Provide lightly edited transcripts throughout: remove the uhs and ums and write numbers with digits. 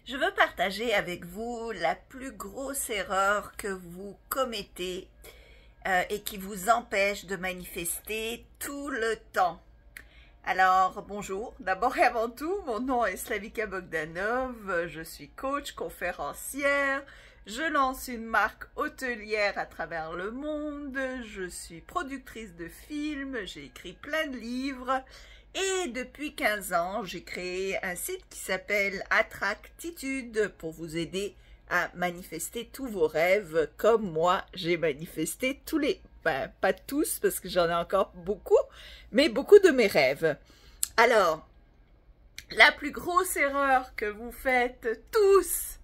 Je veux partager avec vous la plus grosse erreur que vous commettez et qui vous empêche de manifester tout le temps. Alors, bonjour, d'abord et avant tout, mon nom est Slavika Bogdanov, je suis coach, conférencière, je lance une marque hôtelière à travers le monde, je suis productrice de films, j'ai écrit plein de livres et depuis 15 ans, j'ai créé un site qui s'appelle Attractitude pour vous aider à manifester tous vos rêves comme moi, j'ai manifesté tous les... pas tous parce que j'en ai encore beaucoup, mais beaucoup de mes rêves. Alors, la plus grosse erreur que vous faites tous,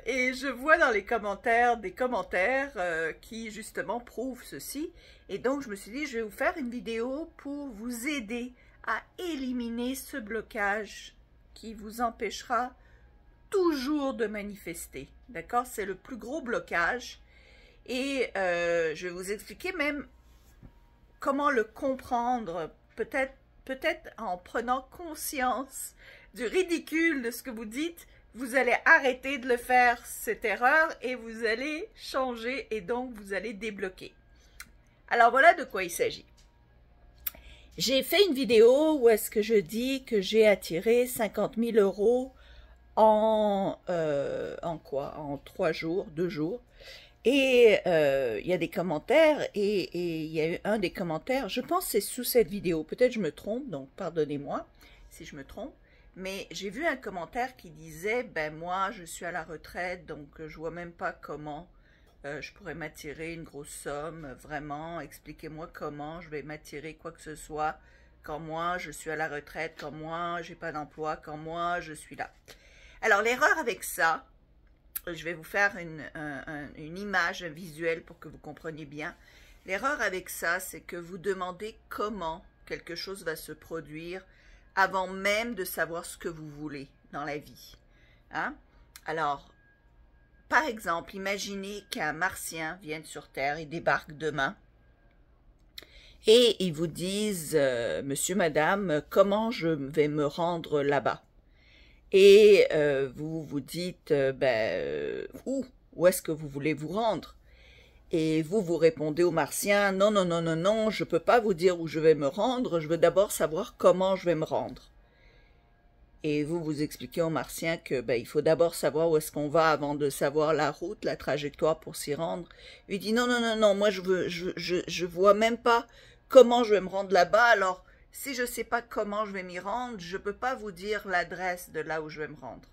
et je vois dans les commentaires des commentaires qui justement prouvent ceci. Et donc je me suis dit, je vais vous faire une vidéo pour vous aider à éliminer ce blocage qui vous empêchera toujours de manifester. D'accord? C'est le plus gros blocage. Et je vais vous expliquer même comment le comprendre, peut-être en prenant conscience du ridicule de ce que vous dites. Vous allez arrêter de le faire, cette erreur, et vous allez changer et donc vous allez débloquer. Alors voilà de quoi il s'agit. J'ai fait une vidéo où est-ce que je dis que j'ai attiré 50 000 € en 3 jours, 2 jours. Et il y a des commentaires et il y a eu un des commentaires, je pense que c'est sous cette vidéo, peut-être je me trompe, donc pardonnez-moi si je me trompe. Mais j'ai vu un commentaire qui disait, ben moi je suis à la retraite, donc je vois même pas comment je pourrais m'attirer une grosse somme, vraiment, expliquez-moi comment je vais m'attirer quoi que ce soit, quand moi je suis à la retraite, quand moi j'ai pas d'emploi, quand moi je suis là. Alors l'erreur avec ça, je vais vous faire une image, un visuel pour que vous compreniez bien. L'erreur avec ça, c'est que vous demandez comment quelque chose va se produire avant même de savoir ce que vous voulez dans la vie. Hein? Alors, par exemple, imaginez qu'un martien vienne sur Terre, il débarque demain, et ils vous disent, monsieur, madame, comment je vais me rendre là-bas? Et vous vous dites, où est-ce que vous voulez vous rendre? Et vous répondez au martien, non, non, non, non, non, je ne peux pas vous dire où je vais me rendre, je veux d'abord savoir comment je vais me rendre. Et vous expliquez au martien que il faut d'abord savoir où est-ce qu'on va avant de savoir la route, la trajectoire pour s'y rendre. Il dit, non, non, non, non, moi je vois même pas comment je vais me rendre là-bas, alors si je ne sais pas comment je vais m'y rendre, je ne peux pas vous dire l'adresse de là où je vais me rendre.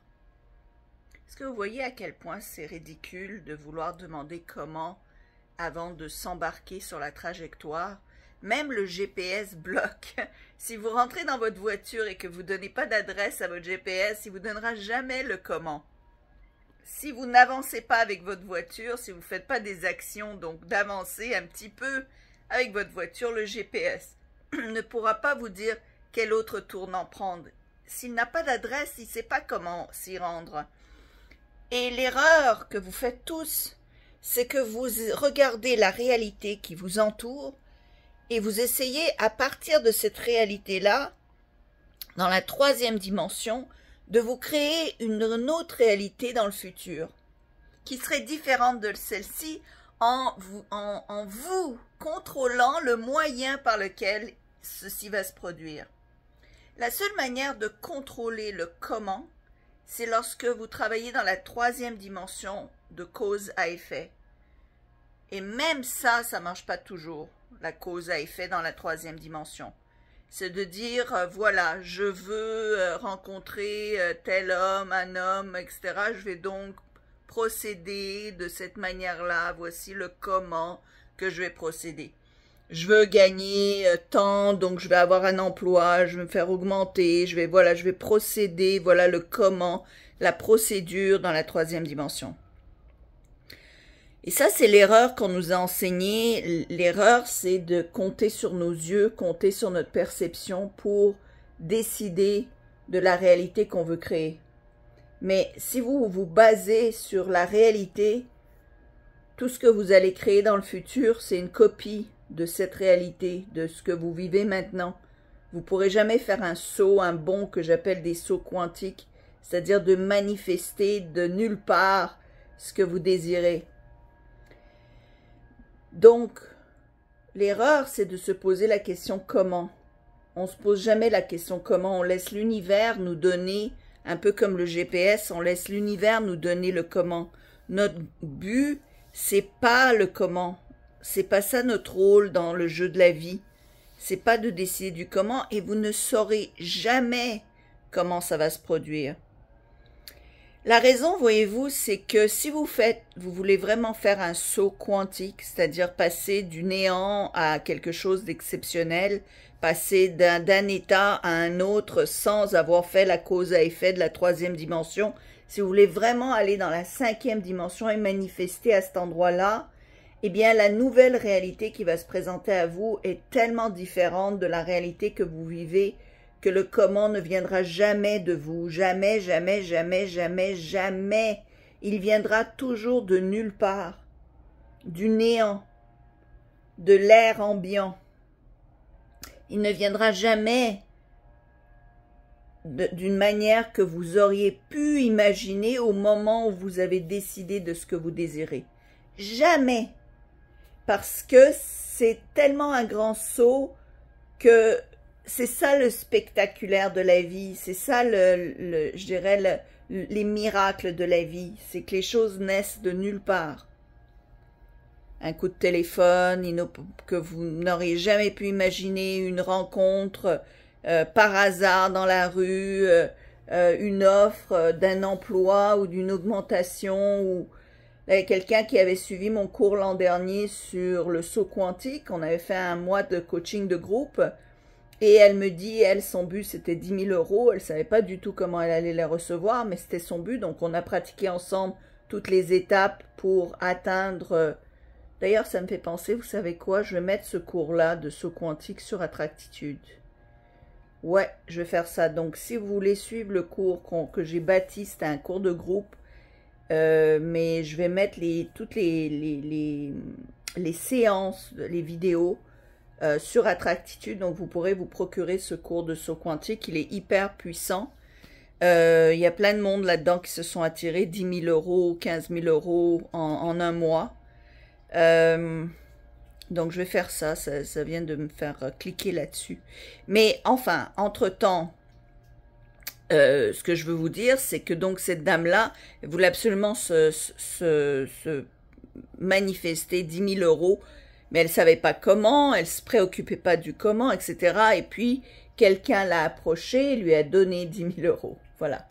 Est-ce que vous voyez à quel point c'est ridicule de vouloir demander comment avant de s'embarquer sur la trajectoire? Même le GPS bloque. Si vous rentrez dans votre voiture et que vous ne donnez pas d'adresse à votre GPS, il ne vous donnera jamais le comment. Si vous n'avancez pas avec votre voiture, si vous ne faites pas des actions donc d'avancer un petit peu avec votre voiture, le GPS ne pourra pas vous dire quel autre tournant prendre. S'il n'a pas d'adresse, il ne sait pas comment s'y rendre. Et l'erreur que vous faites tous, c'est que vous regardez la réalité qui vous entoure et vous essayez à partir de cette réalité-là, dans la 3e dimension, de vous créer une autre réalité dans le futur, qui serait différente de celle-ci en vous contrôlant le moyen par lequel ceci va se produire. La seule manière de contrôler le comment, c'est lorsque vous travaillez dans la 3e dimension de cause à effet. Et même ça ne marche pas toujours, la cause à effet dans la 3e dimension. C'est de dire, voilà, je veux rencontrer tel homme, un homme, etc. Je vais donc procéder de cette manière-là. Voici le comment que je vais procéder. Je veux gagner tant, donc je vais avoir un emploi, je vais me faire augmenter, je vais procéder, voilà le comment, la procédure dans la 3e dimension. Et ça, c'est l'erreur qu'on nous a enseignée. L'erreur, c'est de compter sur nos yeux, compter sur notre perception pour décider de la réalité qu'on veut créer. Mais si vous vous basez sur la réalité, tout ce que vous allez créer dans le futur, c'est une copie de cette réalité, de ce que vous vivez maintenant. Vous ne pourrez jamais faire un saut, un bond que j'appelle des sauts quantiques, c'est-à-dire de manifester de nulle part ce que vous désirez. Donc, l'erreur, c'est de se poser la question comment. On ne se pose jamais la question comment. On laisse l'univers nous donner, un peu comme le GPS, on laisse l'univers nous donner le comment. Notre but, c'est pas le comment. C'est pas ça notre rôle dans le jeu de la vie. C'est pas de décider du comment et vous ne saurez jamais comment ça va se produire. La raison, voyez-vous, c'est que si vous voulez vraiment faire un saut quantique, c'est-à-dire passer du néant à quelque chose d'exceptionnel, passer d'un état à un autre sans avoir fait la cause à effet de la 3e dimension, si vous voulez vraiment aller dans la 5e dimension et manifester à cet endroit-là, eh bien, la nouvelle réalité qui va se présenter à vous est tellement différente de la réalité que vous vivez que le comment ne viendra jamais de vous. Jamais, jamais, jamais, jamais, jamais. Il viendra toujours de nulle part, du néant, de l'air ambiant. Il ne viendra jamais d'une manière que vous auriez pu imaginer au moment où vous avez décidé de ce que vous désirez. Jamais. Parce que c'est tellement un grand saut que c'est ça le spectaculaire de la vie, c'est ça je dirais les miracles de la vie, c'est que les choses naissent de nulle part. Un coup de téléphone que vous n'auriez jamais pu imaginer, une rencontre par hasard dans la rue, une offre d'un emploi ou d'une augmentation ou quelqu'un qui avait suivi mon cours l'an dernier sur le saut quantique. On avait fait un mois de coaching de groupe et elle me dit, elle, son but c'était 10 000 €. Elle ne savait pas du tout comment elle allait les recevoir, mais c'était son but. Donc on a pratiqué ensemble toutes les étapes pour atteindre... D'ailleurs, ça me fait penser, vous savez quoi, je vais mettre ce cours-là de saut quantique sur Attractitude. Ouais, je vais faire ça. Donc si vous voulez suivre le cours que j'ai bâti, c'était un cours de groupe, mais je vais mettre toutes les séances, les vidéos sur Attractitude, donc vous pourrez vous procurer ce cours de saut quantique, il est hyper puissant. Il y a plein de monde là-dedans qui se sont attirés 10 000 €, 15 000 € en un mois. Donc je vais faire ça vient de me faire cliquer là-dessus. Mais enfin, entre-temps, ce que je veux vous dire, c'est que donc cette dame-là, elle voulait absolument se manifester 10 000 €, mais elle ne savait pas comment, elle ne se préoccupait pas du comment, etc. Et puis, quelqu'un l'a approchée et lui a donné 10 000 €. Voilà,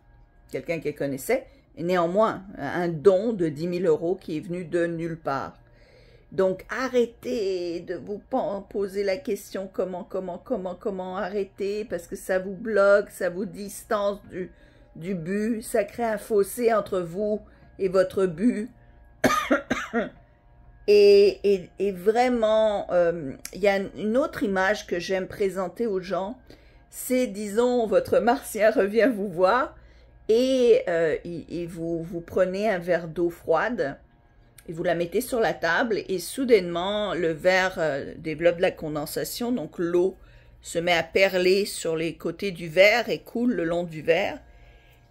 quelqu'un qu'elle connaissait, et néanmoins, un don de 10 000 € qui est venu de nulle part. Donc, arrêtez de vous poser la question comment, arrêtez, parce que ça vous bloque, ça vous distance du but, ça crée un fossé entre vous et votre but. Et vraiment, il y a une autre image que j'aime présenter aux gens, c'est, disons, votre martien revient vous voir et vous prenez un verre d'eau froide, et vous la mettez sur la table et soudainement le verre développe de la condensation, donc l'eau se met à perler sur les côtés du verre et coule le long du verre.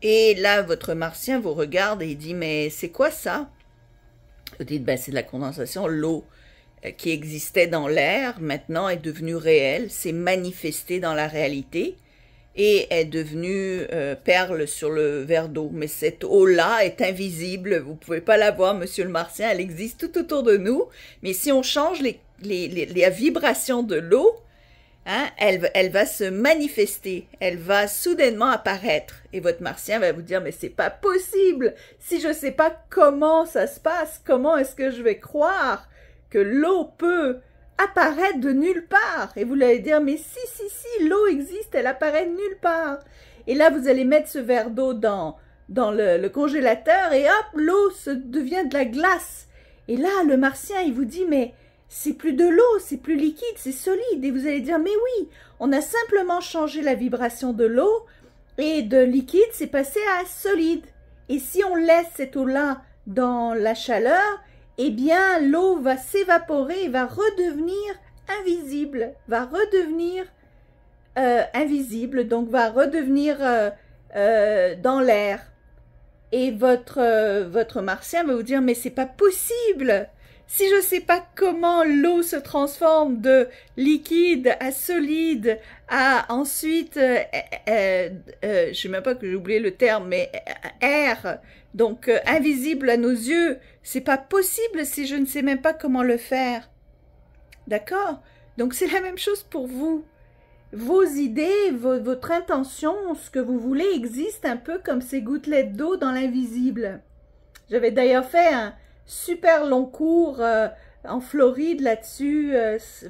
Et là, votre martien vous regarde et il dit « Mais c'est quoi ça ?» Vous dites ben, « C'est de la condensation, l'eau qui existait dans l'air maintenant est devenue réelle, s'est manifestée dans la réalité. » Et est devenue perle sur le verre d'eau. Mais cette eau-là est invisible, vous ne pouvez pas la voir, monsieur le martien, elle existe tout autour de nous. Mais si on change la vibration de l'eau, hein, elle va se manifester, elle va soudainement apparaître. Et votre martien va vous dire, mais c'est pas possible, si je ne sais pas comment ça se passe, comment est-ce que je vais croire que l'eau peut apparaître de nulle part? Et vous allez dire, mais si, l'eau existe, elle apparaît de nulle part. Et là, vous allez mettre ce verre d'eau dans le congélateur et hop, l'eau devient de la glace. Et là, le martien, il vous dit, mais c'est plus de l'eau, c'est plus liquide, c'est solide. Et vous allez dire, mais oui, on a simplement changé la vibration de l'eau et de liquide, c'est passé à solide. Et si on laisse cette eau-là dans la chaleur, eh bien, l'eau va s'évaporer et va redevenir invisible, va redevenir invisible, donc va redevenir dans l'air. Et votre martien va vous dire, mais c'est pas possible! Si je sais pas comment l'eau se transforme de liquide à solide, à ensuite, je sais même pas que j'ai oublié le terme, mais air, donc invisible à nos yeux, c'est pas possible si je ne sais même pas comment le faire. D'accord? Donc c'est la même chose pour vous. Vos idées, votre intention, ce que vous voulez existe un peu comme ces gouttelettes d'eau dans l'invisible. J'avais d'ailleurs fait un super long cours en Floride là-dessus.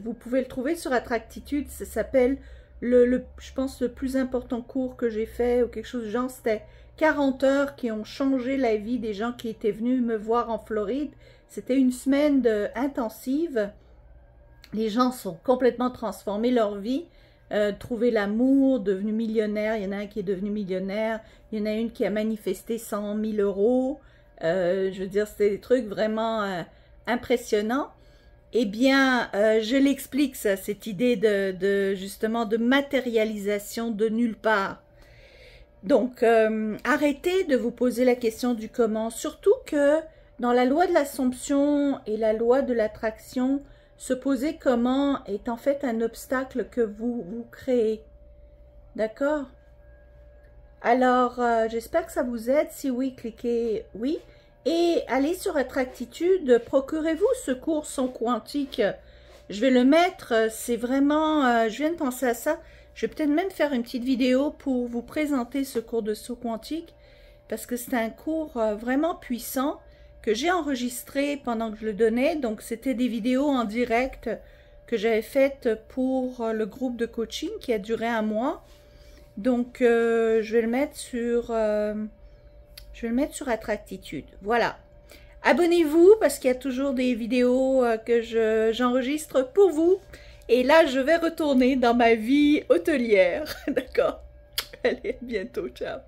Vous pouvez le trouver sur Attractitude. Ça s'appelle, je pense, le plus important cours que j'ai fait ou quelque chose de genre. C'était 40 heures qui ont changé la vie des gens qui étaient venus me voir en Floride. C'était une semaine intensive. Les gens sont complètement transformés leur vie. Trouver l'amour, devenu millionnaire. Il y en a un qui est devenu millionnaire. Il y en a une qui a manifesté 100 000 euros. Je veux dire, c'était des trucs vraiment impressionnants. Eh bien, je l'explique ça, cette idée justement de matérialisation de nulle part. Donc, arrêtez de vous poser la question du comment. Surtout que dans la loi de l'Assomption et la loi de l'attraction, se poser comment est en fait un obstacle que vous créez. D'accord? Alors, j'espère que ça vous aide. Si oui, cliquez oui. Et allez sur Attractitude, procurez-vous ce cours son quantique. Je vais le mettre, c'est vraiment, je viens de penser à ça. Je vais peut-être même faire une petite vidéo pour vous présenter ce cours de saut quantique. Parce que c'est un cours vraiment puissant que j'ai enregistré pendant que je le donnais. Donc, c'était des vidéos en direct que j'avais faites pour le groupe de coaching qui a duré 1 mois. Donc, je vais le mettre sur Attractitude. Voilà. Abonnez-vous parce qu'il y a toujours des vidéos que j'enregistre pour vous. Et là, je vais retourner dans ma vie hôtelière. D'accord? Allez, à bientôt. Ciao.